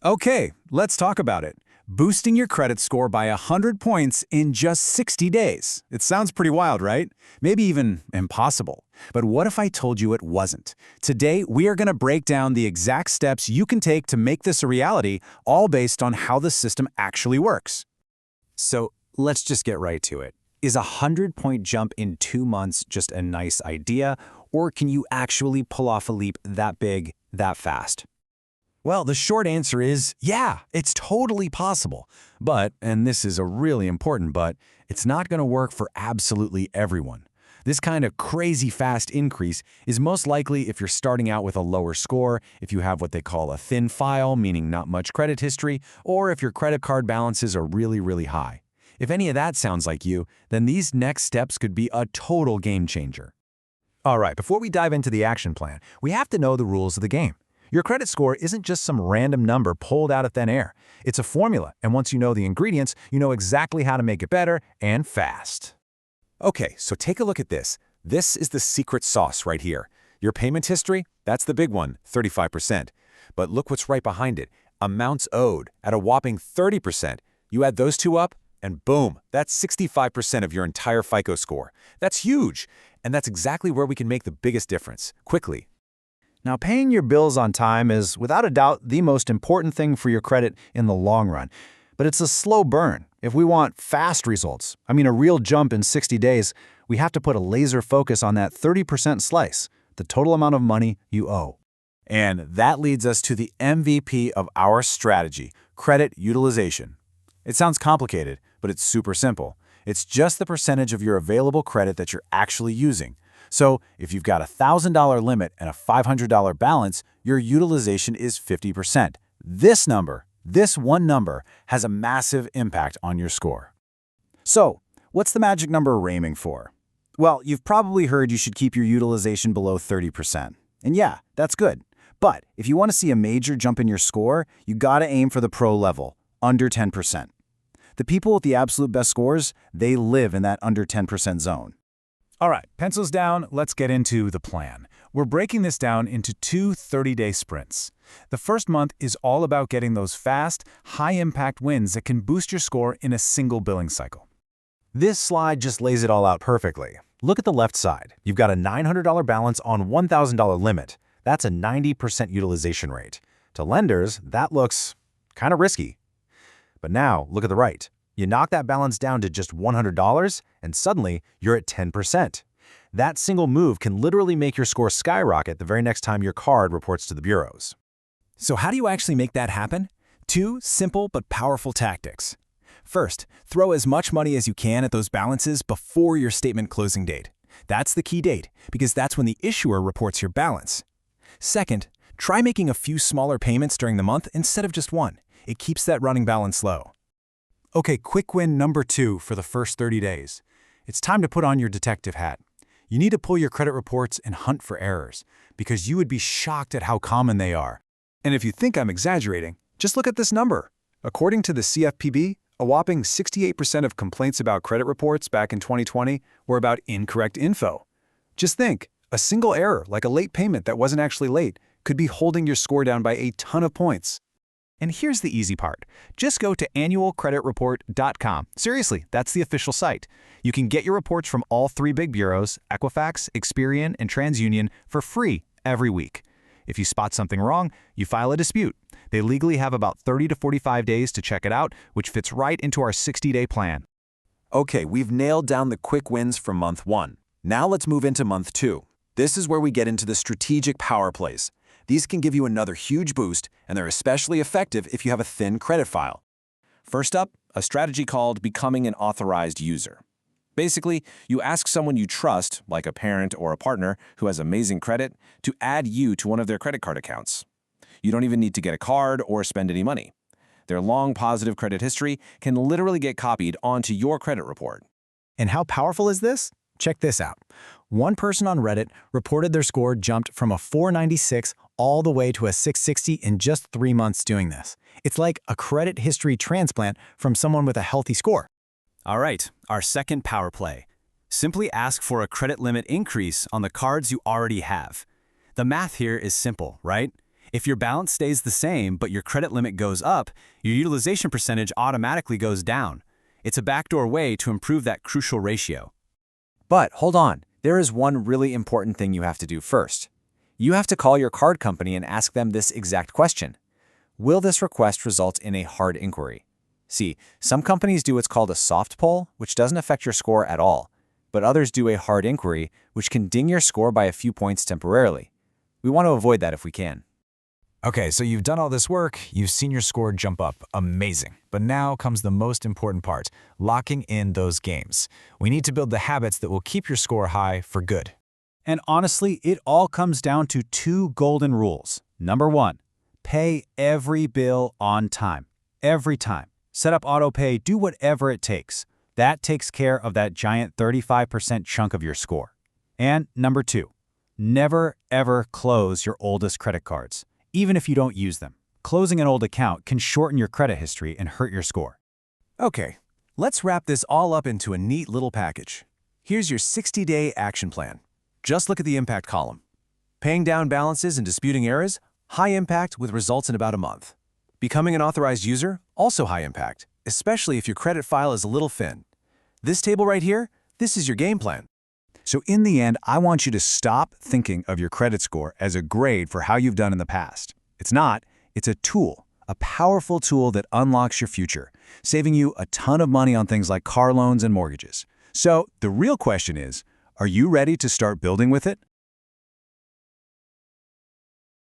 Okay, let's talk about it. Boosting your credit score by 100 points in just 60 days. It sounds pretty wild, right? Maybe even impossible. But what if I told you it wasn't? Today, we are going to break down the exact steps you can take to make this a reality, all based on how the system actually works. So let's just get right to it. Is a 100-point jump in 2 months just a nice idea, or can you actually pull off a leap that big, that fast? Well, the short answer is, yeah, it's totally possible. But, and this is a really important but, it's not going to work for absolutely everyone. This kind of crazy fast increase is most likely if you're starting out with a lower score, if you have what they call a thin file, meaning not much credit history, or if your credit card balances are really, really high. If any of that sounds like you, then these next steps could be a total game changer. All right, before we dive into the action plan, we have to know the rules of the game. Your credit score isn't just some random number pulled out of thin air. It's a formula, and once you know the ingredients, you know exactly how to make it better and fast. Okay, so take a look at this. This is the secret sauce right here. Your payment history, that's the big one, 35%. But look what's right behind it. Amounts owed at a whopping 30%. You add those two up, and boom, that's 65% of your entire FICO score. That's huge, and that's exactly where we can make the biggest difference, quickly. Now, paying your bills on time is without a doubt the most important thing for your credit in the long run. But it's a slow burn. If we want fast results, a real jump in 60 days, we have to put a laser focus on that 30% slice, the total amount of money you owe. And that leads us to the MVP of our strategy, credit utilization. It sounds complicated, but it's super simple. It's just the percentage of your available credit that you're actually using. So if you've got a $1,000 limit and a $500 balance, your utilization is 50%. This one number, has a massive impact on your score. So, what's the magic number we're aiming for? Well, you've probably heard you should keep your utilization below 30%. And yeah, that's good. But if you want to see a major jump in your score, you gotta aim for the pro level, under 10%. The people with the absolute best scores, they live in that under 10% zone. All right, pencils down, let's get into the plan. We're breaking this down into 2 30-day sprints. The first month is all about getting those fast, high-impact wins that can boost your score in a single billing cycle. This slide just lays it all out perfectly. Look at the left side. You've got a $900 balance on $1,000 limit. That's a 90% utilization rate. To lenders, that looks kind of risky. But now, look at the right. You knock that balance down to just $100, and suddenly you're at 10%. That single move can literally make your score skyrocket the very next time your card reports to the bureaus. So how do you actually make that happen? 2 simple but powerful tactics. First, throw as much money as you can at those balances before your statement closing date. That's the key date, because that's when the issuer reports your balance. Second, try making a few smaller payments during the month instead of just one. It keeps that running balance low. Okay, quick win number 2 for the first 30 days. It's time to put on your detective hat. You need to pull your credit reports and hunt for errors, because you would be shocked at how common they are. And if you think I'm exaggerating, just look at this number. According to the CFPB, a whopping 68% of complaints about credit reports back in 2020 were about incorrect info. Just think, a single error, like a late payment that wasn't actually late, could be holding your score down by a ton of points. And here's the easy part. Just go to annualcreditreport.com. Seriously, that's the official site. You can get your reports from all 3 big bureaus, Equifax, Experian, and TransUnion, for free every week. If you spot something wrong, you file a dispute. They legally have about 30 to 45 days to check it out, which fits right into our 60-day plan. Okay, we've nailed down the quick wins for month 1. Now let's move into month 2. This is where we get into the strategic power plays. These can give you another huge boost, and they're especially effective if you have a thin credit file. First up, a strategy called becoming an authorized user. Basically, you ask someone you trust, like a parent or a partner who has amazing credit, to add you to one of their credit card accounts. You don't even need to get a card or spend any money. Their long positive credit history can literally get copied onto your credit report. And how powerful is this? Check this out. One person on Reddit reported their score jumped from a 496 all the way to a 660 in just 3 months doing this. It's like a credit history transplant from someone with a healthy score. All right, our second power play. Simply ask for a credit limit increase on the cards you already have. The math here is simple, right? If your balance stays the same but your credit limit goes up, your utilization percentage automatically goes down. It's a backdoor way to improve that crucial ratio. But hold on, there is one really important thing you have to do first. You have to call your card company and ask them this exact question. Will this request result in a hard inquiry? See, some companies do what's called a soft pull, which doesn't affect your score at all, but others do a hard inquiry, which can ding your score by a few points temporarily. We want to avoid that if we can. Okay, so you've done all this work, you've seen your score jump up. Amazing. But now comes the most important part, locking in those games. We need to build the habits that will keep your score high for good. And honestly, it all comes down to two golden rules. Number one, pay every bill on time. Every time. Set up autopay, do whatever it takes. That takes care of that giant 35% chunk of your score. And number two, never ever close your oldest credit cards, even if you don't use them. Closing an old account can shorten your credit history and hurt your score. Okay, let's wrap this all up into a neat little package. Here's your 60-day action plan. Just look at the impact column. Paying down balances and disputing errors, high impact with results in about a month. Becoming an authorized user, also high impact, especially if your credit file is a little thin. This table right here, this is your game plan. So in the end, I want you to stop thinking of your credit score as a grade for how you've done in the past. It's not. It's a tool, a powerful tool that unlocks your future, saving you a ton of money on things like car loans and mortgages. So the real question is, are you ready to start building with it?